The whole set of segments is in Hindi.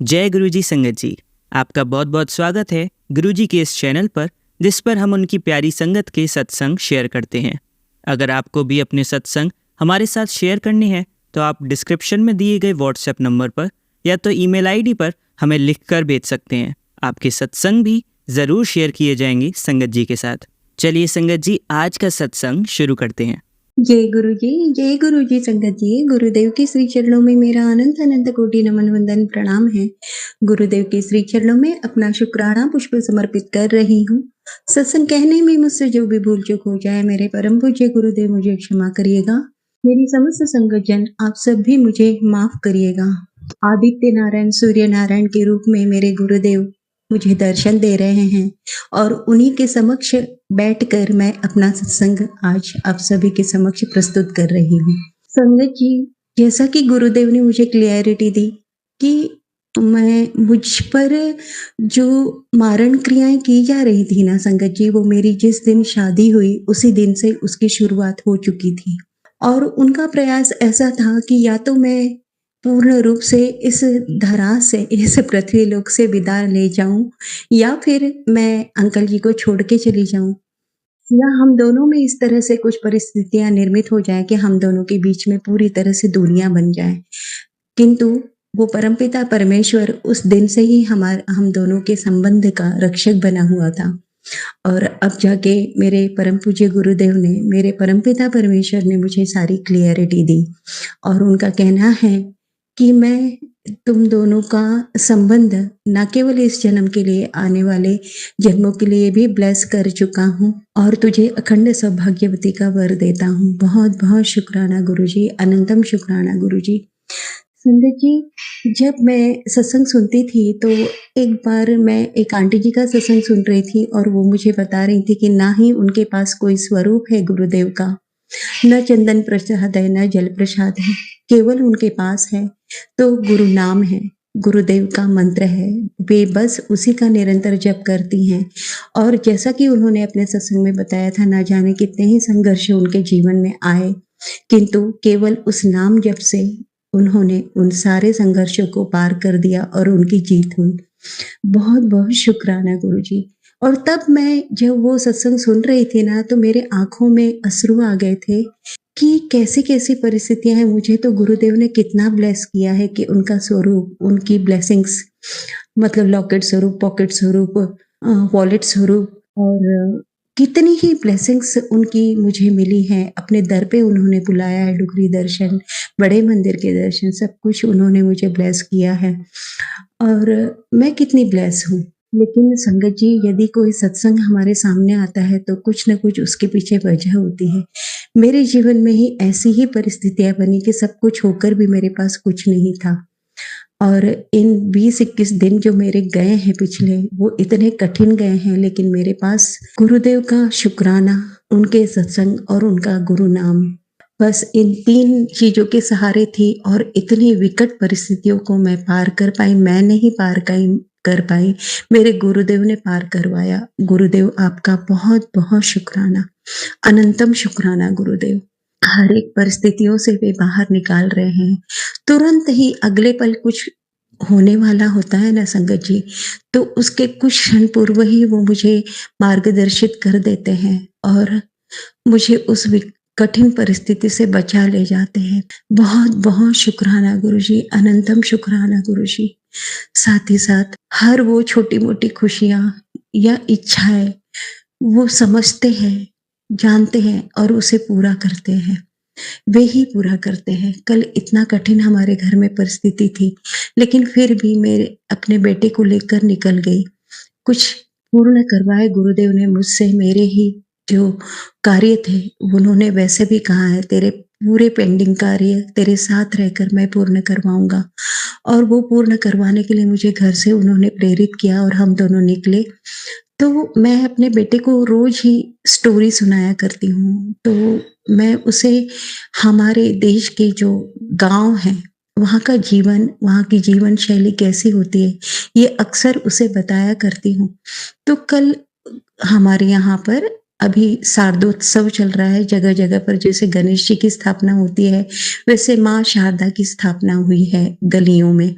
जय गुरुजी संगत जी, आपका बहुत बहुत स्वागत है गुरुजी के इस चैनल पर, जिस पर हम उनकी प्यारी संगत के सत्संग शेयर करते हैं। अगर आपको भी अपने सत्संग हमारे साथ शेयर करने हैं तो आप डिस्क्रिप्शन में दिए गए व्हाट्सएप नंबर पर या तो ईमेल आईडी पर हमें लिखकर भेज सकते हैं। आपके सत्संग भी ज़रूर शेयर किए जाएंगे संगत जी के साथ। चलिए संगत जी, आज का सत्संग शुरू करते हैं। जय गुरु जी संगत जी। गुरुदेव के श्री चरणों में मेरा अनंत अनंत कोटि नमन वंदन प्रणाम है। गुरुदेव के श्री चरणों में अपना शुक्राना पुष्प समर्पित कर रही हूँ। सत्संग कहने में मुझसे जो भी भूल चूक हो जाए, मेरे परम पूज्य गुरुदेव मुझे क्षमा करिएगा। मेरी समस्त संगत जन आप सब भी मुझे माफ करिएगा। आदित्य नारायण सूर्य नारायण के रूप में मेरे गुरुदेव मुझे दर्शन दे रहे हैं और उन्हीं के समक्ष बैठकर मैं अपना सत्संग आज आप सभी के समक्ष प्रस्तुत कर रही हूँ। संगत जी, जैसा कि गुरुदेव ने मुझे क्लियरिटी दी कि मुझ पर जो मारण क्रियाएं की जा रही थी ना संगत जी, वो मेरी जिस दिन शादी हुई उसी दिन से उसकी शुरुआत हो चुकी थी। और उनका प्रयास ऐसा था कि या तो मैं पूर्ण रूप से इस धरा से, इस पृथ्वी लोक से विदा ले जाऊं, या फिर मैं अंकल जी को छोड़ के चली जाऊं, या हम दोनों में इस तरह से कुछ परिस्थितियां निर्मित हो जाए कि हम दोनों के बीच में पूरी तरह से दूरियां बन जाए। किंतु वो परमपिता परमेश्वर उस दिन से ही हम दोनों के संबंध का रक्षक बना हुआ था। और अब जाके मेरे परम पूज्य गुरुदेव ने, मेरे परमपिता परमेश्वर ने मुझे सारी क्लियरिटी दी और उनका कहना है कि मैं तुम दोनों का संबंध न केवल इस जन्म के लिए, आने वाले जन्मों के लिए भी ब्लेस कर चुका हूँ और तुझे अखंड सौभाग्यवती का वर देता हूँ। बहुत बहुत शुक्राना गुरुजी, अनंतम शुक्राना गुरुजी। संगत जी, जब मैं सत्संग सुनती थी तो एक बार मैं एक आंटी जी का सत्संग सुन रही थी और वो मुझे बता रही थी कि ना ही उनके पास कोई स्वरूप है गुरुदेव का, न चंदन प्रसाद है, न जल प्रसाद है, केवल उनके पास है तो गुरु नाम है, गुरुदेव का मंत्र है। वे बस उसी का निरंतर जप करती हैं। और जैसा कि उन्होंने अपने सत्संग में बताया था, ना जाने कितने ही संघर्ष उनके जीवन में आए, किंतु केवल उस नाम जप से उन्होंने उन सारे संघर्षों को पार कर दिया और उनकी जीत हुई। बहुत बहुत शुक्राना गुरुजी। और तब मैं जब वो सत्संग सुन रही थी ना, तो मेरे आंखों में अश्रु आ गए थे कि कैसी कैसी परिस्थितियां हैं। मुझे तो गुरुदेव ने कितना ब्लेस किया है कि उनका स्वरूप, उनकी ब्लेसिंग्स, मतलब लॉकेट स्वरूप, पॉकेट स्वरूप, वॉलेट स्वरूप, और कितनी ही ब्लेसिंग्स उनकी मुझे मिली हैं। अपने दर पे उन्होंने बुलाया है, डुगरी दर्शन, बड़े मंदिर के दर्शन, सब कुछ उन्होंने मुझे ब्लेस किया है और मैं कितनी ब्लेस हूँ। लेकिन संगत जी, यदि कोई सत्संग हमारे सामने आता है तो कुछ न कुछ उसके पीछे वजह होती है। मेरे जीवन में ही ऐसी ही परिस्थितियां बनी कि सब कुछ होकर भी मेरे पास कुछ नहीं था। और इन 20-21 दिन जो मेरे गए हैं पिछले, वो इतने कठिन गए हैं, लेकिन मेरे पास गुरुदेव का शुक्राना, उनके सत्संग और उनका गुरु नाम, बस इन 3 चीजों के सहारे थी। और इतनी विकट परिस्थितियों को मैं पार कर पाई। मैं नहीं पार कर पाई, मेरे गुरुदेव ने पार करवाया। गुरुदेव आपका बहुत बहुत शुक्राना, अनंतम शुक्राना गुरुदेव। हर एक परिस्थितियों से वे बाहर निकाल रहे हैं। तुरंत ही अगले पल कुछ होने वाला होता है ना संगत जी, तो उसके कुछ क्षण पूर्व ही वो मुझे मार्गदर्शित कर देते हैं और मुझे उस कठिन परिस्थिति से बचा ले जाते हैं। बहुत बहुत शुक्राना गुरुजी, अनंतम शुक्राना गुरुजी। साथ ही साथ हर वो छोटी मोटी खुशियां या इच्छाएं वो समझते हैं, जानते हैं और उसे पूरा करते हैं। वे ही पूरा करते हैं। कल इतना कठिन हमारे घर में परिस्थिति थी, लेकिन फिर भी मेरे अपने बेटे को लेकर निकल गई। कुछ पूर्ण करवाए गुरुदेव ने मुझसे। मेरे ही जो कार्य थे उन्होंने वैसे भी कहा है, तेरे पूरे पेंडिंग कार्य तेरे साथ रहकर मैं पूर्ण करवाऊंगा। और वो पूर्ण करवाने के लिए मुझे घर से उन्होंने प्रेरित किया और हम दोनों निकले। तो मैं अपने बेटे को रोज ही स्टोरी सुनाया करती हूँ। तो मैं उसे हमारे देश के जो गांव हैं, वहाँ का जीवन, वहाँ की जीवन शैली कैसी होती है, ये अक्सर उसे बताया करती हूँ। तो कल हमारे यहाँ पर अभी शारदोत्सव चल रहा है, जगह-जगह पर जैसे गणेश जी की स्थापना होती है, वैसे माँ शारदा की स्थापना हुई है गलियों में।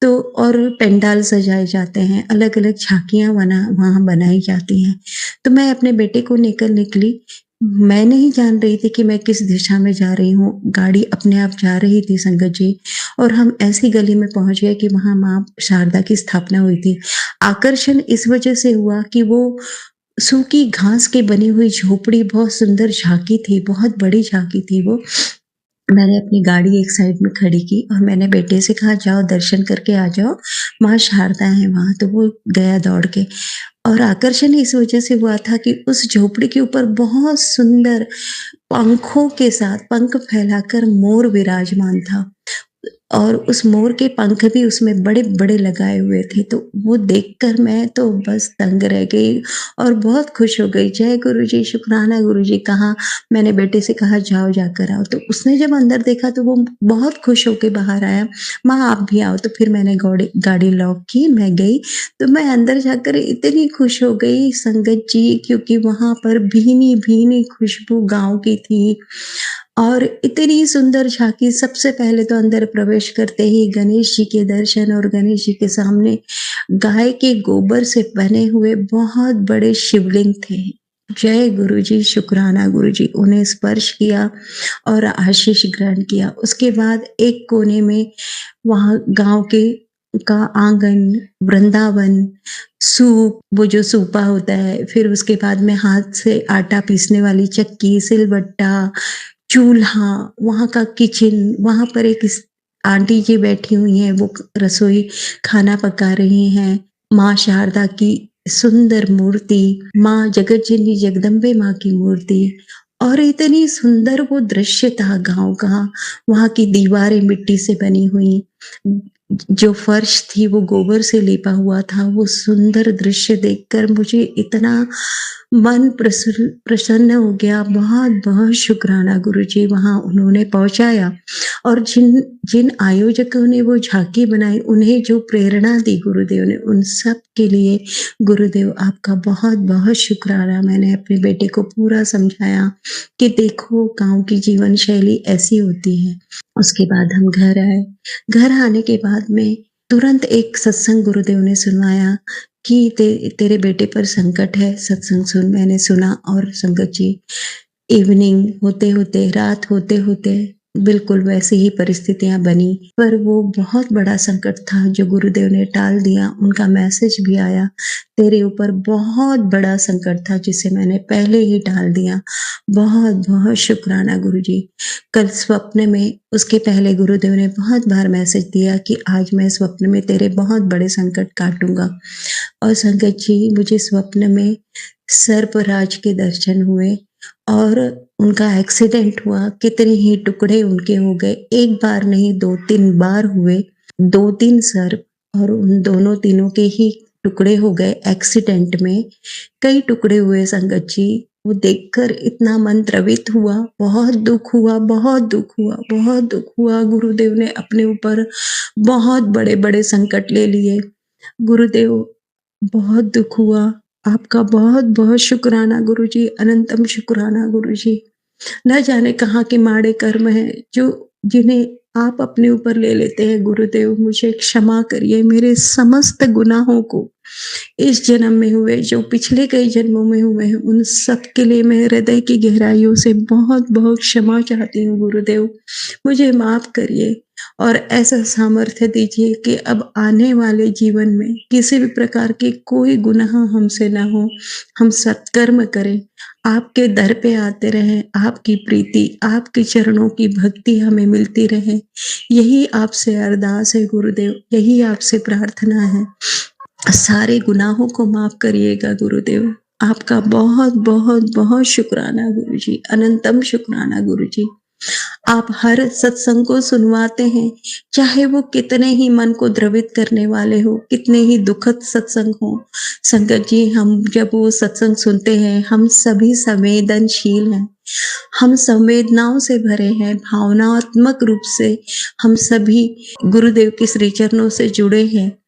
तो और पंडाल सजाए जाते हैं, अलग-अलग झाँकियाँ वहाँ बनाई जाती हैं। तो मैं अपने बेटे को लेकर निकली। मैं नहीं जान रही थी कि मैं किस दिशा में जा रही हूँ, गाड़ी अपने आप जा रही थी संगत जी, और हम ऐसी गली में पहुँच गए कि वहाँ माँ शारदा की स्थापना हुई थी। आकर्षण इस वजह से हुआ कि वो सूखी घास की बनी हुई झोपड़ी, बहुत सुंदर झाँकी थी, बहुत बड़ी झाँकी थी वो। मैंने अपनी गाड़ी एक साइड में खड़ी की और मैंने बेटे से कहा, जाओ दर्शन करके आ जाओ, माँ शारदा है वहाँ। तो वो गया दौड़ के, और आकर्षण इस वजह से हुआ था कि उस झोपड़ी के ऊपर बहुत सुंदर पंखों के साथ, पंख फैलाकर मोर विराजमान था, और उस मोर के पंख भी उसमें बड़े-बड़े लगाए हुए थे। तो वो देखकर मैं तो बस दंग रह गई और बहुत खुश हो गई। जय गुरुजी, शुक्राना गुरुजी कहा। मैंने बेटे से कहा, जाओ जाकर आओ। तो उसने जब अंदर देखा तो वो बहुत खुश होके बाहर आया, माँ आप भी आओ। तो फिर मैंने गाड़ी लॉक की, मैं गई। तो मैं अंदर जाकर इतनी खुश हो गई संगत जी, क्योंकि वहाँ पर भीनी-भीनी खुशबू गाँव की थी और इतनी सुंदर झाँकी। सबसे पहले तो अंदर प्रवेश करते ही गणेश जी के दर्शन, और गणेश जी के सामने गाय के गोबर से बने हुए बहुत बड़े शिवलिंग थे। जय गुरुजी, शुक्राना गुरुजी। उन्हें स्पर्श किया और आशीष ग्रहण किया। उसके बाद एक कोने में वहाँ गाँव का आंगन, वृंदावन, सूप, वो जो सूपा होता है, फिर उसके बाद में हाथ से आटा पीसने वाली चक्की, सिलबट्टा, चूल्हा, वहाँ का किचन, वहाँ पर एक आंटी जी बैठी हुई हैं, वो रसोई खाना पका रही हैं। माँ शारदा की सुंदर मूर्ति, माँ जगत जननी जगदम्बे माँ की मूर्ति, और इतनी सुंदर वो दृश्य था गाँव का। वहाँ की दीवारें मिट्टी से बनी हुई, जो फर्श थी वो गोबर से लेपा हुआ था। वो सुंदर दृश्य देखकर मुझे इतना मन प्रसन्न हो गया। बहुत-बहुत शुक्राना गुरुजी, वहाँ उन्होंने पहुँचाया, और जिन जिन आयोजकों ने वो झाँकी बनाई, उन्हें जो प्रेरणा दी गुरुदेव ने, उन सब के लिए गुरुदेव आपका बहुत-बहुत शुक्राना। मैंने अपने बेटे को पूरा समझाया कि देखो गाँव की जीवन शैली ऐसी होती है। उसके बाद हम घर आए। घर आने के बाद में तुरंत एक सत्संग गुरुदेव ने सुनवाया कि तेरे बेटे पर संकट है, सत्संग सुन। मैंने सुना, और संगत जी, इवनिंग होते-होते, रात होते-होते बिल्कुल वैसी ही परिस्थितियाँ बनी, पर वो बहुत बड़ा संकट था जो गुरुदेव ने टाल दिया। उनका मैसेज भी आया, तेरे ऊपर बहुत बड़ा संकट था जिसे मैंने पहले ही टाल दिया। बहुत-बहुत शुक्राना गुरुजी। कल स्वप्न में, उसके पहले गुरुदेव ने बहुत बार मैसेज दिया कि आज मैं स्वप्न में तेरे बहुत बड़े संकट काटूँगा। और संगत जी, मुझे स्वप्न में सर्पराज के दर्शन हुए और उनका एक्सीडेंट हुआ। कितने ही टुकड़े उनके हो गए, एक बार नहीं 2-3 बार हुए। 2-3 सर्प, और उन दोनों तीनों के ही टुकड़े हो गए एक्सीडेंट में। कई टुकड़े हुए संगत जी। वो देखकर इतना मन द्रवित हुआ, बहुत दुःख हुआ, बहुत दुःख हुआ, बहुत दुःख हुआ। गुरुदेव ने अपने ऊपर बहुत बड़े-बड़े संकट ले लिए। गुरुदेव, बहुत दुःख हुआ। आपका बहुत-बहुत शुक्राना गुरुजी, अनंतम शुक्राना गुरुजी। न जाने कहाँ के माड़े कर्म हैं जिन्हें आप अपने ऊपर ले लेते हैं गुरुदेव। मुझे क्षमा करिए, मेरे समस्त गुनाहों को, इस जन्म में हुए, जो पिछले कई जन्मों में हुए हैं, उन सब के लिए मैं हृदय की गहराइयों से बहुत-बहुत क्षमा चाहती हूँ गुरुदेव। मुझे माफ़ करिए और ऐसा सामर्थ्य दीजिए कि अब आने वाले जीवन में किसी भी प्रकार की कोई गुनाह हमसे ना हो। हम सत्कर्म करें, आपके दर पे आते रहें, आपकी प्रीति, आपके चरणों की भक्ति हमें मिलती रहे। यही आपसे अरदास है गुरुदेव, यही आपसे प्रार्थना है। सारे गुनाहों को माफ़ करिएगा गुरुदेव। आपका बहुत-बहुत शुक्राना गुरुजी, अनंतम शुक्राना गुरुजी। आप हर सत्संग को सुनवाते हैं, चाहे वो कितने ही मन को द्रवित करने वाले हो, कितने ही दुखद सत्संग हो। संगत जी, हम जब वो सत्संग सुनते हैं, हम सभी संवेदनशील हैं, हम संवेदनाओं से भरे हैं, भावनात्मक रूप से हम सभी गुरुदेव के श्री चरणों से जुड़े हैं।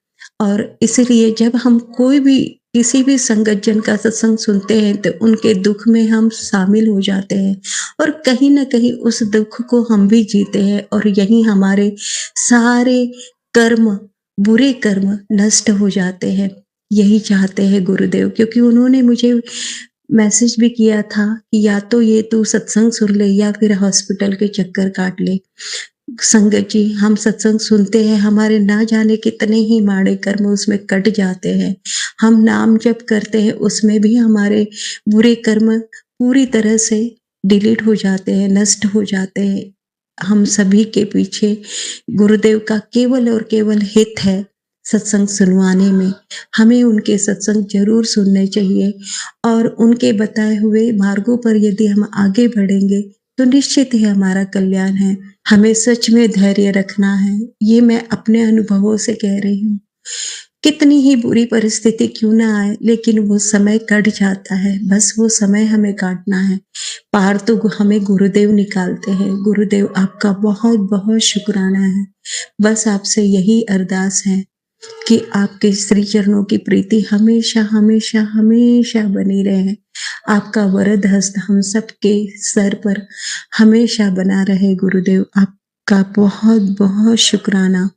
और इसलिए जब हम कोई भी किसी भी संगत जन का सत्संग सुनते हैं तो उनके दुख में हम शामिल हो जाते हैं और कहीं न कहीं उस दुख को हम भी जीते हैं और यही हमारे सारे कर्म, बुरे कर्म नष्ट हो जाते हैं। यही चाहते हैं गुरुदेव, क्योंकि उन्होंने मुझे मैसेज भी किया था कि या तो ये तू सत्संग सुन ले या फिर हॉस्पिटल के चक्कर काट ले। संगत जी, हम सत्संग सुनते हैं, हमारे ना जाने कितने ही माड़े कर्म उसमें कट जाते हैं। हम नाम जप करते हैं, उसमें भी हमारे बुरे कर्म पूरी तरह से डिलीट हो जाते हैं, नष्ट हो जाते हैं। हम सभी के पीछे गुरुदेव का केवल और केवल हित है सत्संग सुनवाने में। हमें उनके सत्संग ज़रूर सुनने चाहिए और उनके बताए हुए मार्गों पर यदि हम आगे बढ़ेंगे, तो निश्चित ही हमारा कल्याण है। हमें सच में धैर्य रखना है, ये मैं अपने अनुभवों से कह रही हूँ। कितनी ही बुरी परिस्थिति क्यों ना आए, लेकिन वो समय कट जाता है, बस वो समय हमें काटना है। पार तो हमें गुरुदेव निकालते हैं। गुरुदेव, आपका बहुत-बहुत शुक्राना है। बस आपसे यही अरदास है कि आपके श्री चरणों की प्रीति हमेशा, हमेशा, हमेशा बनी रहे। आपका वरद हस्त हम सबके सर पर हमेशा बना रहे गुरुदेव। आपका बहुत-बहुत शुक्राना।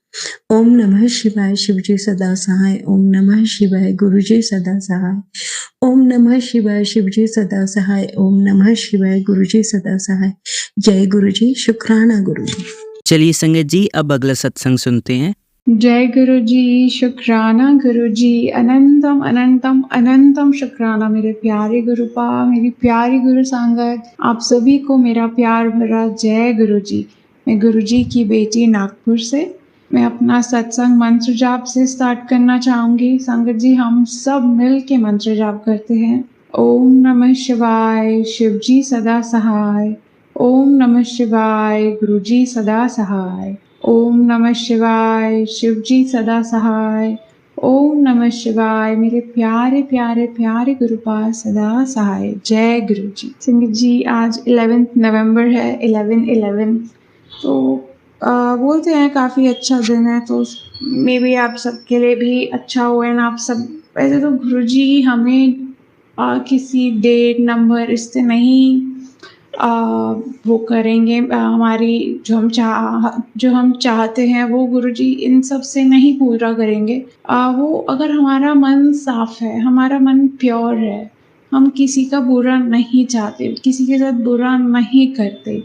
ओम नमः शिवाय, शिवजी सदा सहाय। ओम नमः शिवाय, गुरुजी सदा सहाय। ओम नमः शिवाय, शिवजी सदा सहाय। ओम नमः शिवाय, गुरुजी सदा सहाय। जय गुरुजी, शुक्राना गुरुजी। चलिए संगत जी, अब अगला सत्संग सुनते हैं। जय गुरु जी, शुक्राना गुरु जी, अनंतम अनंतम अनंतम शुक्राना मेरे प्यारे गुरुपा, मेरी प्यारी गुरु संगत, आप सभी को मेरा प्यार भरा जय गुरु जी। मैं गुरु जी की बेटी नागपुर से, मैं अपना सत्संग मंत्र जाप से स्टार्ट करना चाहूँगी। संगत जी, हम सब मिल के मंत्र जाप करते हैं। ओम नमः शिवाय, शिव जी सदा सहाय। ओम नमः शिवाय, गुरु जी सदा सहाय। ओम नमः शिवाय, शिव जी सदा सहाय। ओम नमः शिवाय, मेरे प्यारे प्यारे प्यारे गुरुपाद सदा सहाय। जय गुरु जी। संगत जी, आज 11 नवंबर है, 11/11। तो बोलते हैं काफ़ी अच्छा दिन है, तो मे बी आप सबके लिए भी अच्छा हो। एंड आप सब, वैसे तो गुरु जी हमें किसी डेट नंबर इससे नहीं वो करेंगे, हमारी जो हम चाहते हैं वो गुरुजी इन सब से नहीं पूरा करेंगे। वो अगर हमारा मन साफ है, हमारा मन प्योर है, हम किसी का बुरा नहीं चाहते, किसी के साथ बुरा नहीं करते,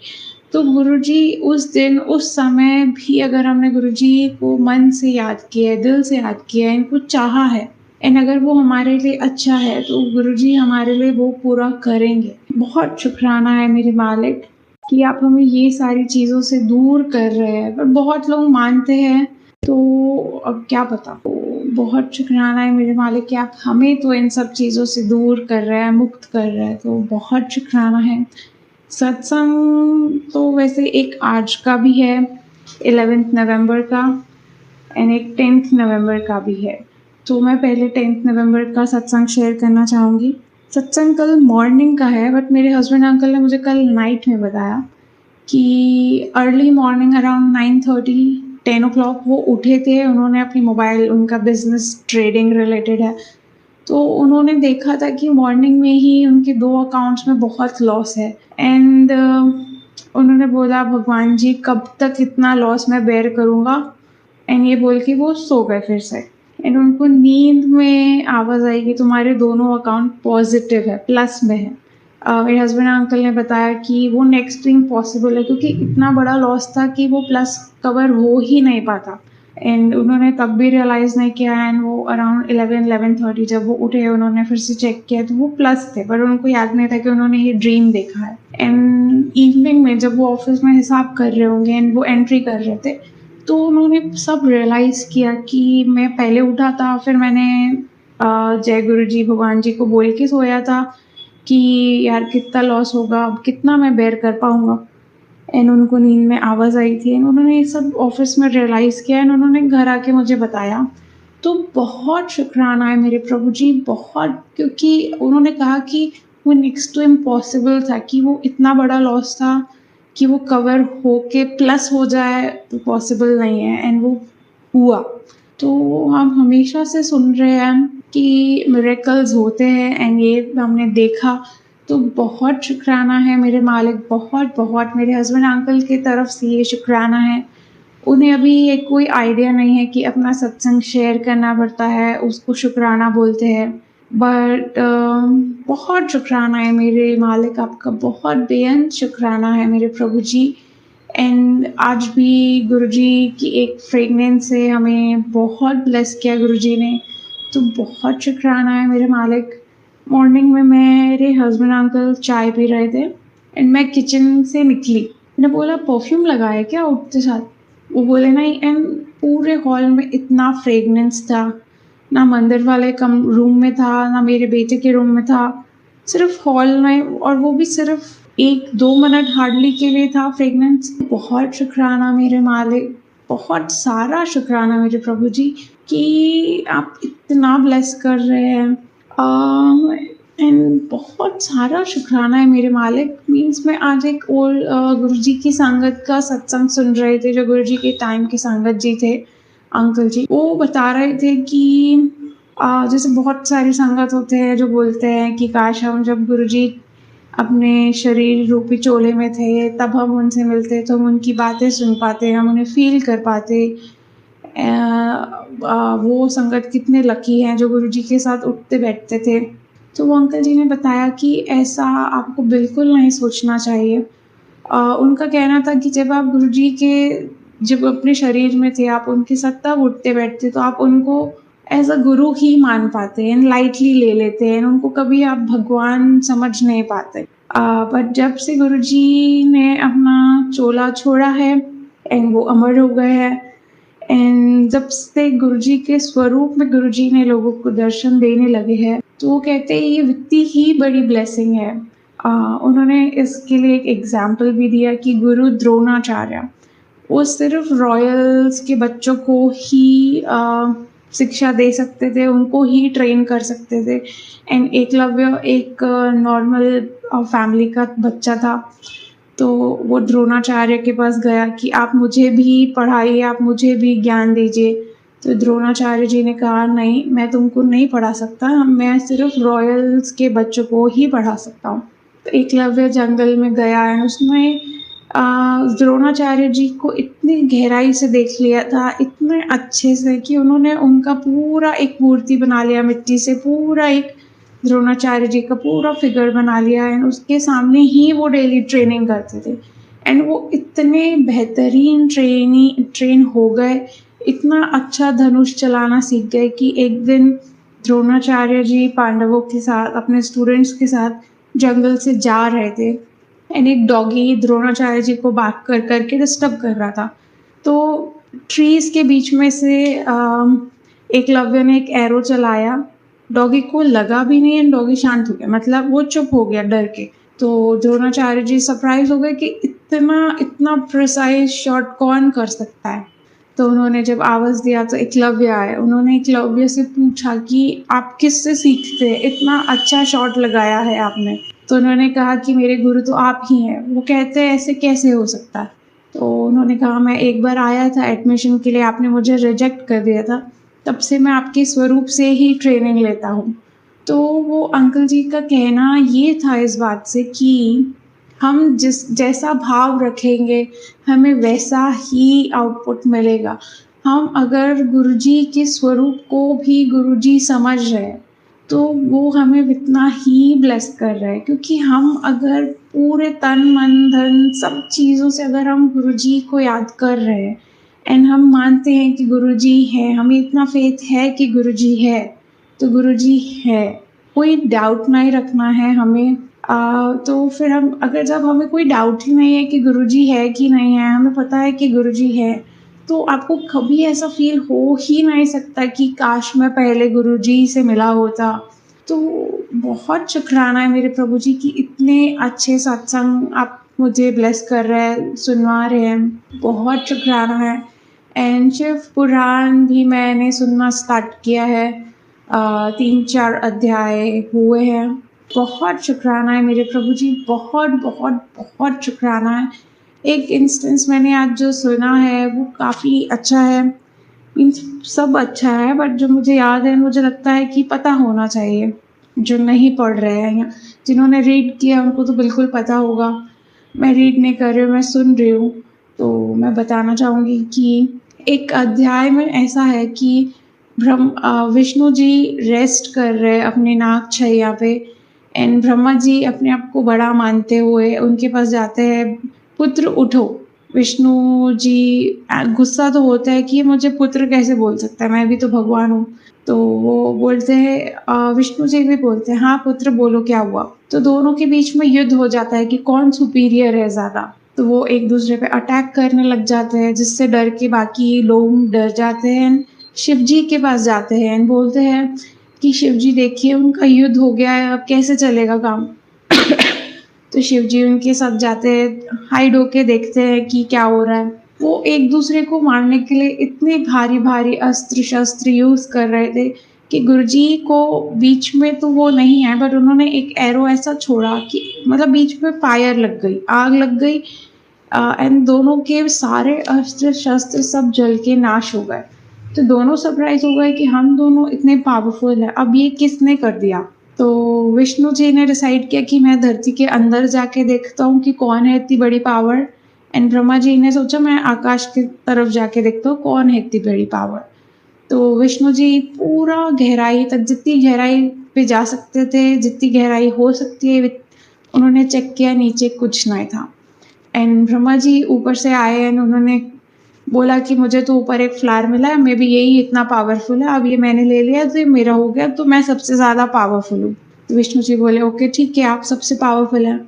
तो गुरुजी उस दिन उस समय भी अगर हमने गुरुजी को मन से याद किया है, दिल से याद किया है, इनको चाहा है, एंड अगर वो हमारे लिए अच्छा है तो गुरुजी हमारे लिए वो पूरा करेंगे। बहुत शुक्राना है मेरे मालिक कि आप हमें ये सारी चीज़ों से दूर कर रहे हैं। पर बहुत लोग मानते हैं, तो अब क्या पता। तो बहुत शुक्राना है मेरे मालिक कि आप हमें तो इन सब चीज़ों से दूर कर रहे हैं, मुक्त कर रहे हैं, तो बहुत शुक्राना है। सत्संग तो वैसे एक आज का भी है 11 नवंबर का, एंड एक 10 नवंबर का भी है। तो मैं पहले 10 नवंबर का सत्संग शेयर करना चाहूँगी। सत्संग कल मॉर्निंग का है, बट मेरे हस्बैंड अंकल ने मुझे कल नाइट में बताया कि अर्ली मॉर्निंग अराउंड 9:30 10 o'clock वो उठे थे। उन्होंने अपनी मोबाइल, उनका बिजनेस ट्रेडिंग रिलेटेड है, तो उन्होंने देखा था कि मॉर्निंग में ही उनके 2 अकाउंट्स में बहुत लॉस है। एंड उन्होंने बोला, भगवान जी कब तक इतना लॉस मैं बेयर करूँगा, एंड ये बोल के वो सो गए फिर से। एंड उनको नींद में आवाज़ आई कि तुम्हारे दोनों अकाउंट पॉजिटिव है, प्लस में है। मेरे हस्बैंड अंकल ने बताया कि वो नेक्स्ट टाइम पॉसिबल है, क्योंकि इतना बड़ा लॉस था कि वो प्लस कवर हो ही नहीं पाता। एंड उन्होंने तब भी रियलाइज़ नहीं किया, एंड वो अराउंड 11-11:30 जब वो उठे, उन्होंने फिर से चेक किया तो वो प्लस थे, पर उनको याद नहीं था कि उन्होंने ये ड्रीम देखा है। एंड इवनिंग में जब वो ऑफिस में हिसाब कर रहे होंगे एंड वो एंट्री कर रहे थे, तो उन्होंने सब रियलाइज़ किया कि मैं पहले उठा था, फिर मैंने जय गुरु जी भगवान जी को बोल के सोया था कि यार कितना लॉस होगा, अब कितना मैं बेयर कर पाऊँगा। एंड उनको नींद में आवाज़ आई थी, एंड उन्होंने ये सब ऑफिस में रियलाइज़ किया, एंड उन्होंने घर आके मुझे बताया। तो बहुत शुक्राना है मेरे प्रभु जी, बहुत, क्योंकि उन्होंने कहा कि वो नेक्स्ट टू इम्पॉसिबल था, कि वो इतना बड़ा लॉस था कि वो कवर हो के प्लस हो जाए तो पॉसिबल नहीं है, एंड वो हुआ। तो हम हमेशा से सुन रहे हैं कि मिरेकल्स होते हैं एंड ये हमने देखा, तो बहुत शुक्राना है मेरे मालिक, बहुत बहुत मेरे हस्बैंड अंकल की तरफ से ये शुक्राना है। उन्हें अभी ये कोई आइडिया नहीं है कि अपना सत्संग शेयर करना पड़ता है, उसको शुक्राना बोलते हैं। बट बहुत शुक्राना है मेरे मालिक, आपका बहुत बेअंत शुक्राना है मेरे प्रभु जी। एंड आज भी गुरुजी की एक फ्रेगनेंस से हमें बहुत ब्लेस किया गुरुजी ने, तो बहुत शुक्राना है मेरे मालिक। मॉर्निंग में मेरे हस्बैंड अंकल चाय पी रहे थे एंड मैं किचन से निकली, मैंने बोला परफ्यूम लगाया क्या उठते साथ? वो बोले नहीं। एंड पूरे हॉल में इतना फ्रेगनेंस था, ना मंदिर वाले कम रूम में था, ना मेरे बेटे के रूम में था, सिर्फ हॉल में, और वो भी सिर्फ 1-2 मिनट हार्डली के लिए था फ्रेगनेंस। बहुत शुक्राना मेरे मालिक, बहुत सारा शुक्राना मेरे प्रभु जी कि आप इतना ब्लेस कर रहे हैं। एंड बहुत सारा शुक्राना है मेरे मालिक। मीन्स मैं आज एक और गुरुजी की संगत का सत्संग सुन रहे थे, जो गुरुजी के टाइम के संगत जी थे, अंकल जी। वो बता रहे थे कि जैसे बहुत सारी संगत होते हैं जो बोलते हैं कि काश हम जब गुरुजी अपने शरीर रूपी चोले में थे तब हम उनसे मिलते तो हम उनकी बातें सुन पाते, हम उन्हें फील कर पाते। वो संगत कितने लकी हैं जो गुरुजी के साथ उठते बैठते थे। तो वो अंकल जी ने बताया कि ऐसा आपको बिल्कुल नहीं सोचना चाहिए। उनका कहना था कि जब आप गुरुजी के जब अपने शरीर में थे, आप उनके साथ तब उठते बैठते तो आप उनको एज अ गुरु ही मान पाते हैं, लाइटली ले लेते हैं, उनको कभी आप भगवान समझ नहीं पाते। बट जब से गुरुजी ने अपना चोला छोड़ा है एंड वो अमर हो गए हैं, एंड जब से गुरुजी के स्वरूप में गुरुजी ने लोगों को दर्शन देने लगे हैं, तो वो कहते हैं ये इतनी ही बड़ी ब्लेसिंग है। उन्होंने इसके लिए एक एग्जाम्पल भी दिया कि गुरु द्रोणाचार्य, वो सिर्फ रॉयल्स के बच्चों को ही शिक्षा दे सकते थे, उनको ही ट्रेन कर सकते थे। एंड एकलव्य एक नॉर्मल फैमिली का बच्चा था, तो वो द्रोणाचार्य के पास गया कि आप मुझे भी पढ़ाइए, आप मुझे भी ज्ञान दीजिए। तो द्रोणाचार्य जी ने कहा नहीं, मैं तुमको नहीं पढ़ा सकता, मैं सिर्फ रॉयल्स के बच्चों को ही पढ़ा सकता हूँ। तो एकलव्य जंगल में गया है, उसने द्रोणाचार्य जी को इतनी गहराई से देख लिया था, इतने अच्छे से, कि उन्होंने उनका पूरा एक मूर्ति बना लिया मिट्टी से, पूरा एक द्रोणाचार्य जी का पूरा फिगर बना लिया एंड उसके सामने ही वो डेली ट्रेनिंग करते थे। एंड वो इतने बेहतरीन ट्रेन हो गए, इतना अच्छा धनुष चलाना सीख गए कि एक दिन द्रोणाचार्य जी पांडवों के साथ, अपने स्टूडेंट्स के साथ जंगल से जा रहे थे एंड एक डॉगी द्रोणाचार्य जी को बात कर करके डिस्टर्ब कर रहा था। तो ट्रीज के बीच में से एकलव्य ने एक एरो चलाया, डॉगी को लगा भी नहीं एंड डॉगी शांत हो गया, मतलब वो चुप हो गया डर के। तो द्रोणाचार्य जी सरप्राइज हो गए कि इतना प्रिसाइज शॉट कौन कर सकता है। तो उन्होंने जब आवाज़ दिया तो एकलव्य आए। उन्होंने एकलव्य से पूछा कि आप किससे सीखते हैं, इतना अच्छा शॉट लगाया है आपने। तो उन्होंने कहा कि मेरे गुरु तो आप ही हैं। वो कहते हैं ऐसे कैसे हो सकता है? तो उन्होंने कहा मैं एक बार आया था एडमिशन के लिए, आपने मुझे रिजेक्ट कर दिया था, तब से मैं आपके स्वरूप से ही ट्रेनिंग लेता हूँ। तो वो अंकल जी का कहना ये था इस बात से कि हम जैसा भाव रखेंगे हमें वैसा ही आउटपुट मिलेगा। हम अगर गुरुजी के स्वरूप को भी गुरुजी समझ रहे हैं तो वो हमें इतना ही ब्लेस कर रहे हैं, क्योंकि हम अगर पूरे तन मन धन सब चीज़ों से अगर हम गुरुजी को याद कर रहे हैं एंड हम मानते हैं कि गुरुजी है, हमें इतना फेथ है कि गुरुजी है, तो गुरुजी है, कोई डाउट नहीं रखना है हमें। तो फिर हम अगर जब हमें कोई डाउट ही नहीं है कि गुरुजी है कि नहीं है, हमें पता है कि गुरुजी है, तो आपको कभी ऐसा फील हो ही नहीं सकता कि काश मैं पहले गुरुजी से मिला होता। तो बहुत शुक्राना है मेरे प्रभु जी कि इतने अच्छे सत्संग आप मुझे ब्लेस कर रहे हैं, सुनवा रहे हैं, बहुत शुक्राना है। एंड शिव पुराण भी मैंने सुनना स्टार्ट किया है, 3-4 अध्याय हुए हैं। बहुत शुक्राना है मेरे प्रभु जी, बहुत बहुत बहुत शुक्राना है। एक इंस्टेंस मैंने आज जो सुना है वो काफ़ी अच्छा है इन सब अच्छा है, बट जो मुझे याद है मुझे लगता है कि पता होना चाहिए। जो नहीं पढ़ रहे हैं या जिन्होंने रीड किया उनको तो बिल्कुल पता होगा। मैं रीड नहीं कर रही हूँ, मैं सुन रही हूँ। तो मैं बताना चाहूँगी कि एक अध्याय में ऐसा है कि विष्णु जी रेस्ट कर रहे अपने नाग छैया पे, एंड ब्रह्मा जी अपने आप को बड़ा मानते हुए उनके पास जाते हैं, पुत्र उठो। विष्णु जी गुस्सा तो होता है कि ये मुझे पुत्र कैसे बोल सकता है, मैं भी तो भगवान हूँ। तो वो बोलते हैं, विष्णु जी भी बोलते हैं, हाँ पुत्र बोलो क्या हुआ। तो दोनों के बीच में युद्ध हो जाता है कि कौन सुपीरियर है ज़्यादा। तो वो एक दूसरे पे अटैक करने लग जाते हैं, जिससे डर के बाकी लोग डर जाते हैं। शिव जी के पास जाते हैं, बोलते हैं कि शिव जी देखिए उनका युद्ध हो गया है, अब कैसे चलेगा काम। तो शिव जी उनके साथ जाते हैं, हाइड होके देखते हैं कि क्या हो रहा है। वो एक दूसरे को मारने के लिए इतने भारी भारी अस्त्र शस्त्र यूज कर रहे थे कि गुरुजी को बीच में तो वो नहीं है, बट उन्होंने एक एरो ऐसा छोड़ा कि मतलब बीच में फायर लग गई, आग लग गई, एंड दोनों के सारे अस्त्र शस्त्र सब जल के नाश हो गए। तो दोनों सरप्राइज हो गए कि हम दोनों इतने पावरफुल हैं, अब ये किसने कर दिया। तो विष्णु जी ने डिसाइड किया कि मैं धरती के अंदर जाके देखता हूँ कि कौन है इतनी बड़ी पावर, एंड ब्रह्मा जी ने सोचा मैं आकाश की तरफ जाके देखता हूँ कौन है इतनी बड़ी पावर। तो विष्णु जी पूरा गहराई तक, जितनी गहराई पे जा सकते थे, जितनी गहराई हो सकती है, उन्होंने चेक किया, नीचे कुछ नहीं था। एंड ब्रह्मा जी ऊपर से आए एंड उन्होंने बोला कि मुझे तो ऊपर एक फ्लावर मिला है, मे बी यही इतना पावरफुल है, अब ये मैंने ले लिया तो ये मेरा हो गया, तो मैं सबसे ज़्यादा पावरफुल हूँ। तो विष्णु जी बोले ओके ठीक है, आप सबसे पावरफुल हैं।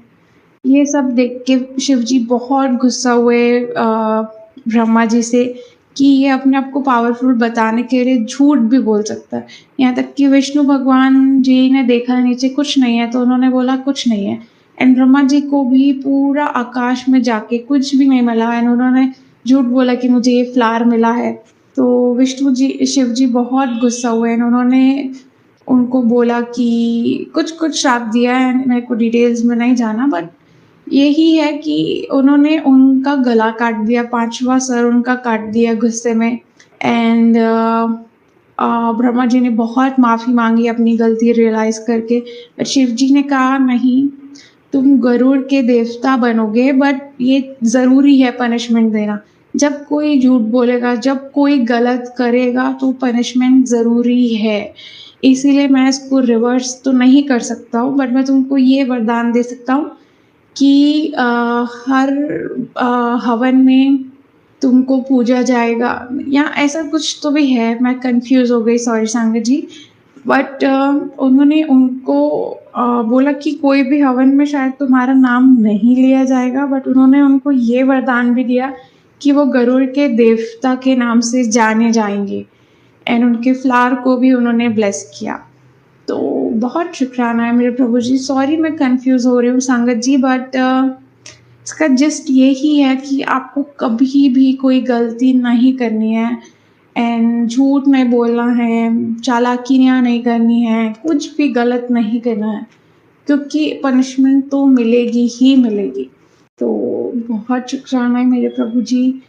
ये सब देख के शिव जी बहुत गुस्सा हुए ब्रह्मा जी से कि ये अपने आप को पावरफुल बताने के लिए झूठ भी बोल सकता है। यहाँ तक कि विष्णु भगवान जी ने देखा नीचे कुछ नहीं है, तो उन्होंने बोला कुछ नहीं है। एंड ब्रह्मा जी को भी पूरा आकाश में जाके कुछ भी नहीं मिला, एंड उन्होंने झूठ बोला कि मुझे ये फ्लावर मिला है। तो विष्णु जी शिव जी बहुत गुस्सा हुए, एंड उन्होंने उनको बोला कि कुछ कुछ श्राप दिया है, मेरे को डिटेल्स में नहीं जाना, बट यही है कि उन्होंने उनका गला काट दिया, 5वां सर उनका काट दिया गुस्से में। एंड ब्रह्मा जी ने बहुत माफ़ी मांगी अपनी गलती रियलाइज़ करके, बट शिव जी ने कहा नहीं, तुम गरुड़ के देवता बनोगे, बट ये ज़रूरी है पनिशमेंट देना। जब कोई झूठ बोलेगा, जब कोई गलत करेगा तो पनिशमेंट ज़रूरी है। इसीलिए मैं इसको रिवर्स तो नहीं कर सकता हूँ, बट मैं तुमको ये वरदान दे सकता हूँ कि हर हवन में तुमको पूजा जाएगा, या ऐसा कुछ तो भी है, मैं कंफ्यूज हो गई, सॉरी सांगत जी। बट उन्होंने उनको बोला कि कोई भी हवन में शायद तुम्हारा नाम नहीं लिया जाएगा, बट उन्होंने उनको ये वरदान भी दिया कि वो गरुड़ के देवता के नाम से जाने जाएंगे, एंड उनके फ्लावर को भी उन्होंने ब्लेस किया। तो बहुत शुक्राना है मेरे प्रभु जी, सॉरी मैं कंफ्यूज हो रही हूँ संगत जी, बट इसका जस्ट यही है कि आपको कभी भी कोई गलती नहीं करनी है, एंड झूठ नहीं बोलना है, चालाकियाँ नहीं करनी है, कुछ भी गलत नहीं करना है, क्योंकि पनिशमेंट तो मिलेगी ही मिलेगी। तो बहुत शुक्राना है मेरे प्रभु जी,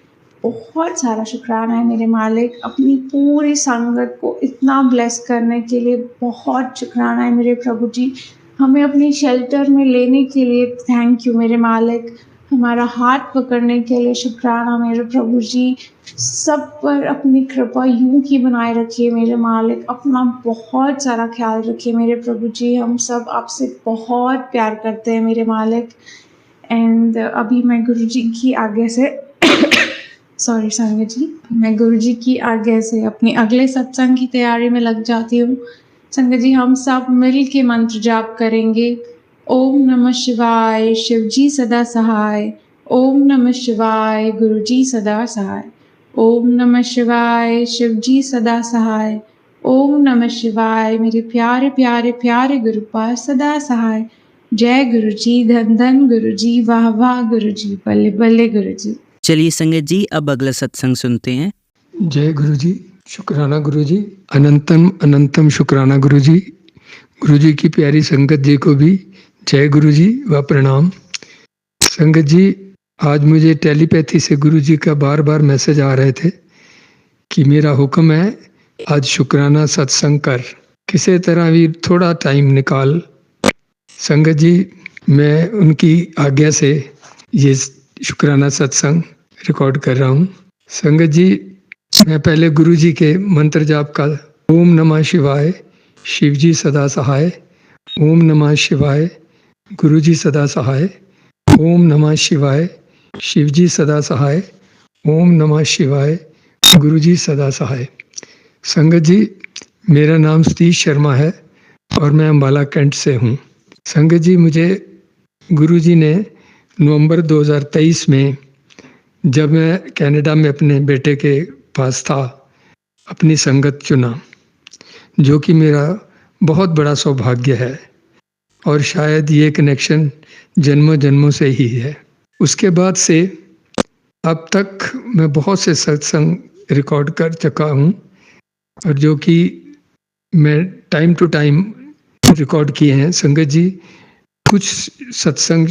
बहुत सारा शुक्राना है मेरे मालिक, अपनी पूरी संगत को इतना ब्लेस करने के लिए बहुत शुक्राना है मेरे प्रभु जी। हमें अपनी शेल्टर में लेने के लिए थैंक यू मेरे मालिक, हमारा हाथ पकड़ने के लिए शुक्राना मेरे प्रभु जी। सब पर अपनी कृपा यूं ही बनाए रखिए मेरे मालिक, अपना बहुत सारा ख्याल रखिए मेरे प्रभु जी। हम सब आपसे बहुत प्यार करते हैं मेरे मालिक। एंड अभी मैं गुरु जी की आज्ञा से सॉरी संगत जी, मैं गुरु जी की आज्ञा से अपनी अगले सत्संग की तैयारी में लग जाती हूँ। संगत जी हम सब मिल के मंत्र जाप करेंगे। ओम नमः शिवाय, शिव जी सदा सहाय। ओम नमः शिवाय, गुरु जी सदा सहाय। ओम नमः शिवाय, शिव जी सदा सहाय। ओम नमः शिवाय, मेरे प्यारे प्यारे प्यारे गुरुपाद सदा सहाय। जय गुरु जी, धन धन गुरु जी, वाह वाह गुरु जी, बल्ले बल्ले गुरु जी। चलिए संगत जी अब अगला सत्संग सुनते हैं। जय गुरु जी, शुक्राना गुरु जी, अनंतम अनंतम शुक्राना गुरु जी। गुरु जी की प्यारी संगत जी को भी जय गुरु जी व प्रणाम। संगत जी आज मुझे टेलीपैथी से गुरु जी का बार बार मैसेज आ रहे थे कि मेरा हुक्म है आज शुक्राना सत्संग कर। किसी तरह भी थोड़ा टाइम निकाल संगत जी, मैं उनकी आज्ञा से ये शुक्राना सत्संग रिकॉर्ड कर रहा हूँ। संगत जी, मैं पहले गुरु जी के मंत्र जाप का ओम नमः शिवाय, शिव जी सदा सहाय, ओम नमः शिवाय, गुरु जी सदा सहाय, ओम नमः शिवाय, शिव जी सदा सहाय, ओम नमः शिवाय, गुरु जी सदा सहाय। संगत जी, मेरा नाम सतीश शर्मा है और मैं अम्बाला कैंट से हूँ। संगत जी, मुझे गुरु जी ने नवंबर 2023 में, जब मैं कनाडा में अपने बेटे के पास था, अपनी संगत चुना, जो कि मेरा बहुत बड़ा सौभाग्य है और शायद ये कनेक्शन जन्मों जन्मों से ही है। उसके बाद से अब तक मैं बहुत से सत्संग रिकॉर्ड कर चुका हूँ और जो कि मैं टाइम टू टाइम रिकॉर्ड किए हैं। संगत जी, कुछ सत्संग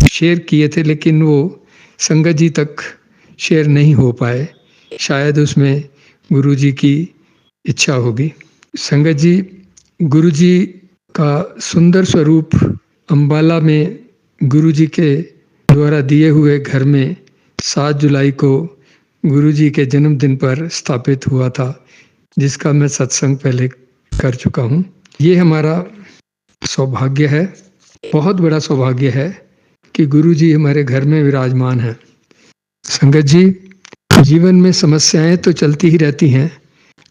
शेयर किए थे लेकिन वो संगत जी तक शेयर नहीं हो पाए, शायद उसमें गुरु जी की इच्छा होगी। संगत जी, गुरु जी का सुंदर स्वरूप अम्बाला में गुरु जी के द्वारा दिए हुए घर में 7 जुलाई को गुरु जी के जन्मदिन पर स्थापित हुआ था, जिसका मैं सत्संग पहले कर चुका हूँ। ये हमारा सौभाग्य है, बहुत बड़ा सौभाग्य है कि गुरु जी हमारे घर में विराजमान हैं। संगत जी, जीवन में समस्याएं तो चलती ही रहती हैं,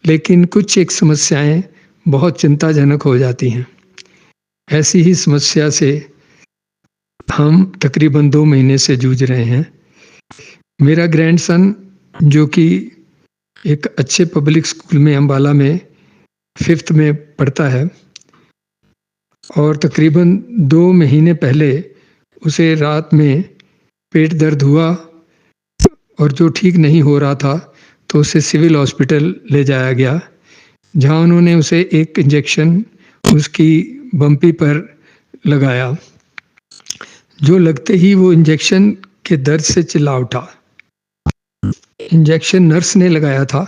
लेकिन कुछ एक समस्याएं बहुत चिंताजनक हो जाती हैं। ऐसी ही समस्या से हम तकरीबन 2 महीने से जूझ रहे हैं। मेरा ग्रैंडसन, जो कि एक अच्छे पब्लिक स्कूल में अम्बाला में 5th में पढ़ता है, और तकरीबन 2 महीने पहले उसे रात में पेट दर्द हुआ और जो ठीक नहीं हो रहा था तो उसे सिविल हॉस्पिटल ले जाया गया, जहां उन्होंने उसे एक इंजेक्शन उसकी बम्पी पर लगाया। जो लगते ही वो इंजेक्शन के दर्द से चिल्ला उठा। इंजेक्शन नर्स ने लगाया था,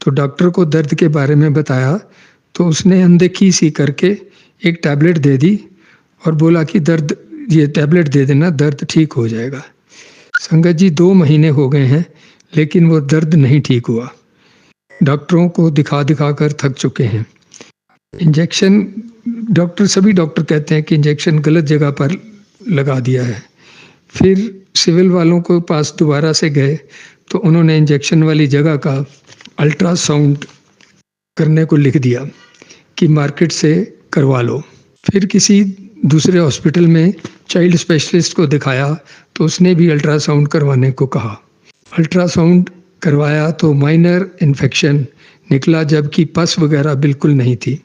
तो डॉक्टर को दर्द के बारे में बताया तो उसने अनदेखी सी करके एक टैबलेट दे दी और बोला कि दर्द, ये टैबलेट दे देना, दर्द ठीक हो जाएगा। संगत जी, 2 महीने हो गए हैं लेकिन वो दर्द नहीं ठीक हुआ। डॉक्टरों को दिखा दिखा कर थक चुके हैं। इंजेक्शन, सभी डॉक्टर कहते हैं कि इंजेक्शन गलत जगह पर लगा दिया है। फिर सिविल वालों को पास दोबारा से गए तो उन्होंने इंजेक्शन वाली जगह का अल्ट्रासाउंड करने को लिख दिया कि मार्केट से करवा लो। फिर किसी दूसरे हॉस्पिटल में चाइल्ड स्पेशलिस्ट को दिखाया तो उसने भी अल्ट्रासाउंड करवाने को कहा। अल्ट्रासाउंड करवाया तो माइनर इन्फेक्शन निकला, जबकि पस वगैरह बिल्कुल नहीं थी।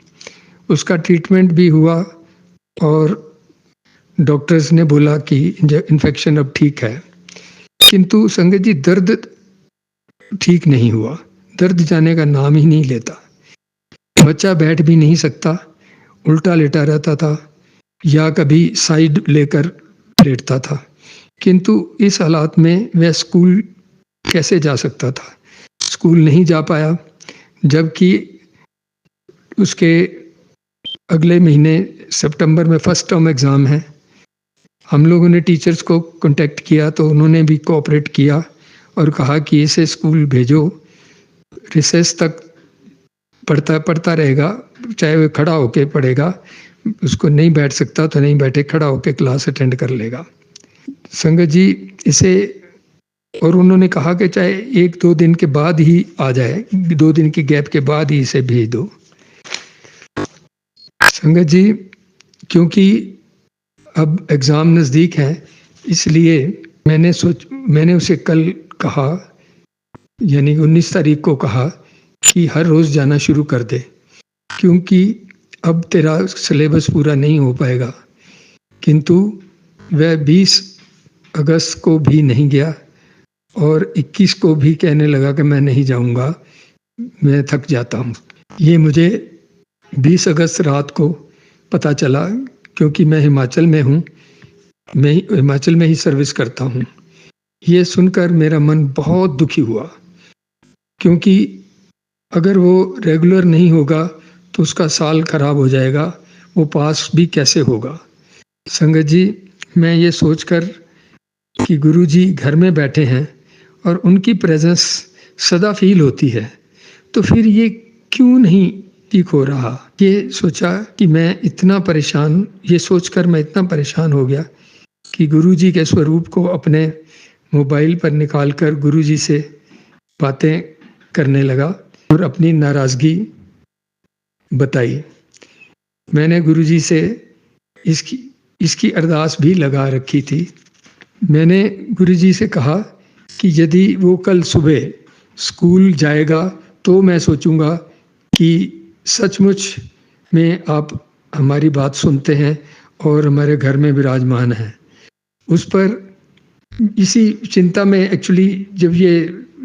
उसका ट्रीटमेंट भी हुआ और डॉक्टर्स ने बोला कि इन्फेक्शन अब ठीक है, किंतु संगत जी, दर्द ठीक नहीं हुआ। दर्द जाने का नाम ही नहीं लेता। बच्चा बैठ भी नहीं सकता, उल्टा लेटा रहता था या कभी साइड लेकर लेटता था। किंतु इस हालात में वह स्कूल कैसे जा सकता था? स्कूल नहीं जा पाया, जबकि उसके अगले महीने सितंबर में फर्स्ट टर्म एग्ज़ाम है। हम लोगों ने टीचर्स को कांटेक्ट किया तो उन्होंने भी कोऑपरेट किया और कहा कि इसे स्कूल भेजो, रिसेस तक पढ़ता रहेगा, चाहे वो खड़ा होके पढ़ेगा, उसको नहीं बैठ सकता तो नहीं बैठे, खड़ा होके क्लास अटेंड कर लेगा। संगत जी, इसे, और उन्होंने कहा कि चाहे 1-2 दिन के बाद ही आ जाए, 2 दिन की गैप के बाद ही इसे भेज दो। संगत जी, क्योंकि अब एग्ज़ाम नज़दीक है, इसलिए मैंने उसे कल कहा, यानी 19 तारीख को कहा कि हर रोज़ जाना शुरू कर दे, क्योंकि अब तेरा सिलेबस पूरा नहीं हो पाएगा। किंतु वह 20 अगस्त को भी नहीं गया और 21 को भी कहने लगा कि मैं नहीं जाऊंगा, मैं थक जाता हूँ। ये मुझे 20 अगस्त रात को पता चला, क्योंकि मैं हिमाचल में हूँ, मैं हिमाचल में ही सर्विस करता हूँ। ये सुनकर मेरा मन बहुत दुखी हुआ, क्योंकि अगर वो रेगुलर नहीं होगा तो उसका साल खराब हो जाएगा, वो पास भी कैसे होगा। संगत जी, मैं ये सोचकर कि गुरुजी घर में बैठे हैं और उनकी प्रेजेंस सदा फील होती है, तो फिर ये क्यों नहीं ठीक हो रहा। ये सोचा कि मैं इतना परेशान, ये सोचकर मैं इतना परेशान हो गया कि गुरुजी के स्वरूप को अपने मोबाइल पर निकालकर गुरुजी से बातें करने लगा और अपनी नाराज़गी बताई। मैंने गुरुजी से इसकी अरदास भी लगा रखी थी। मैंने गुरुजी से कहा कि यदि वो कल सुबह स्कूल जाएगा तो मैं सोचूंगा कि सचमुच में आप हमारी बात सुनते हैं और हमारे घर में विराजमान हैं। उस पर इसी चिंता में एक्चुअली जब ये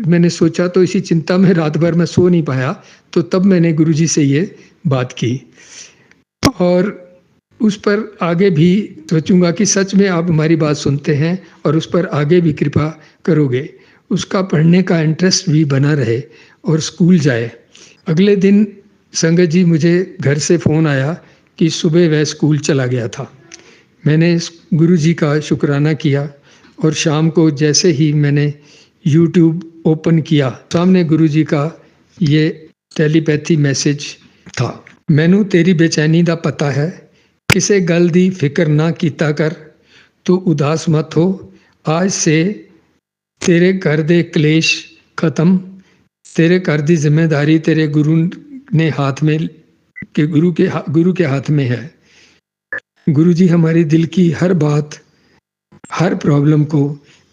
मैंने सोचा तो इसी चिंता में रात भर मैं सो नहीं पाया, तो तब मैंने गुरुजी से ये बात की और उस पर आगे भी सोचूंगा कि सच में आप हमारी बात सुनते हैं और उस पर आगे भी कृपा करोगे, उसका पढ़ने का इंटरेस्ट भी बना रहे और स्कूल जाए। अगले दिन संगत जी मुझे घर से फ़ोन आया कि सुबह वह स्कूल चला गया था। मैंने गुरुजी का शुक्राना किया और शाम को जैसे ही मैंने YouTube ओपन किया, सामने गुरुजी का ये टेलीपैथी मैसेज था। मैनू तेरी बेचैनी दा पता है, किसे गल दी फिक्र ना कीता कर, तू उदास मत हो, आज से तेरे घर दे क्लेश खत्म, तेरे घर दी जिम्मेदारी तेरे गुरु ने हाथ में के गुरु के हाथ में है। गुरुजी हमारी दिल की हर बात, हर प्रॉब्लम को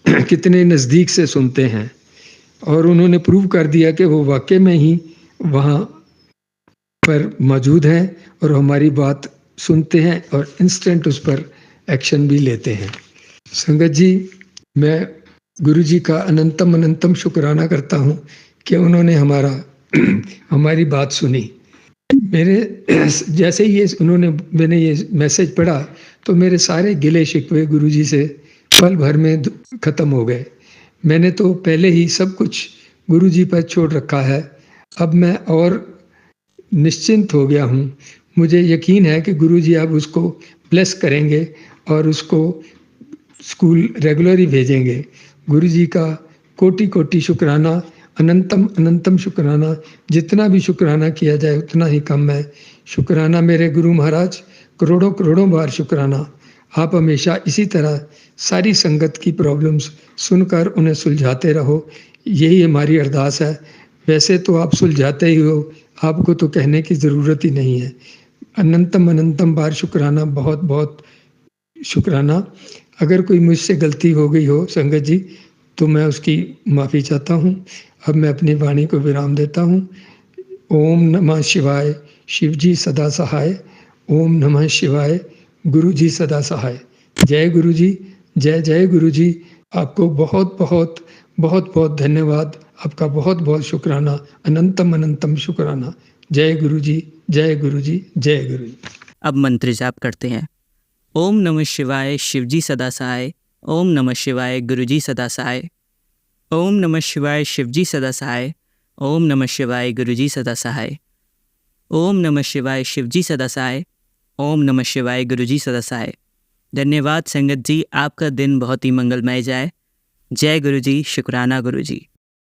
कितने नज़दीक से सुनते हैं और उन्होंने प्रूव कर दिया कि वो वाकई में ही वहाँ पर मौजूद हैं और हमारी बात सुनते हैं और इंस्टेंट उस पर एक्शन भी लेते हैं। संगत जी, मैं गुरुजी का अनंतम शुक्राना करता हूँ कि उन्होंने हमारी बात सुनी। मेरे जैसे ही मैंने ये मैसेज पढ़ा तो मेरे सारे गिले शिकवे गुरुजी से पल भर में ख़त्म हो गए। मैंने तो पहले ही सब कुछ गुरुजी पर छोड़ रखा है, अब मैं और निश्चिंत हो गया हूँ। मुझे यकीन है कि गुरुजी अब उसको ब्लेस करेंगे और उसको स्कूल रेगुलर ही भेजेंगे। गुरुजी का कोटि कोटि शुक्राना, अनंतम शुक्राना। जितना भी शुक्राना किया जाए उतना ही कम है। शुक्राना मेरे गुरु महाराज, करोड़ों बार शुक्राना। आप हमेशा इसी तरह सारी संगत की प्रॉब्लम्स सुनकर उन्हें सुलझाते रहो, यही हमारी अरदास है। वैसे तो आप सुलझाते ही हो, आपको तो कहने की ज़रूरत ही नहीं है। अनंतम बार शुक्राना, बहुत शुक्राना। अगर कोई मुझसे गलती हो गई हो संगत जी तो मैं उसकी माफ़ी चाहता हूँ। अब मैं अपनी वाणी को विराम देता हूँ। ओम नमः शिवाय, शिव जी सदा सहाय। ओम नमः शिवाय, गुरु जी सदा सहाय। जय गुरु जी, जय गुरु जी। आपको बहुत धन्यवाद, आपका बहुत शुक्राना, अनंतम शुक्राना। जय गुरु जी, जय गुरु जी, जय गुरु जी। अब मंत्र जाप करते हैं। ओम नमः शिवाय, शिव जी सदा सहाय। ओम नमः शिवाय, गुरु जी सदा सहाय। ओम नमः शिवाय, शिव जी सदा सहाय। ओम नमः शिवाय, गुरु जी सदा सहाय। ओम नमः शिवाय, शिव जी सदा सहाय। ओम नमः शिवाय, गुरु जी सदा सहाय। धन्यवाद संगत जी, आपका दिन बहुत ही मंगलमय जाए। जय गुरु जी, शुक्राना गुरु जी।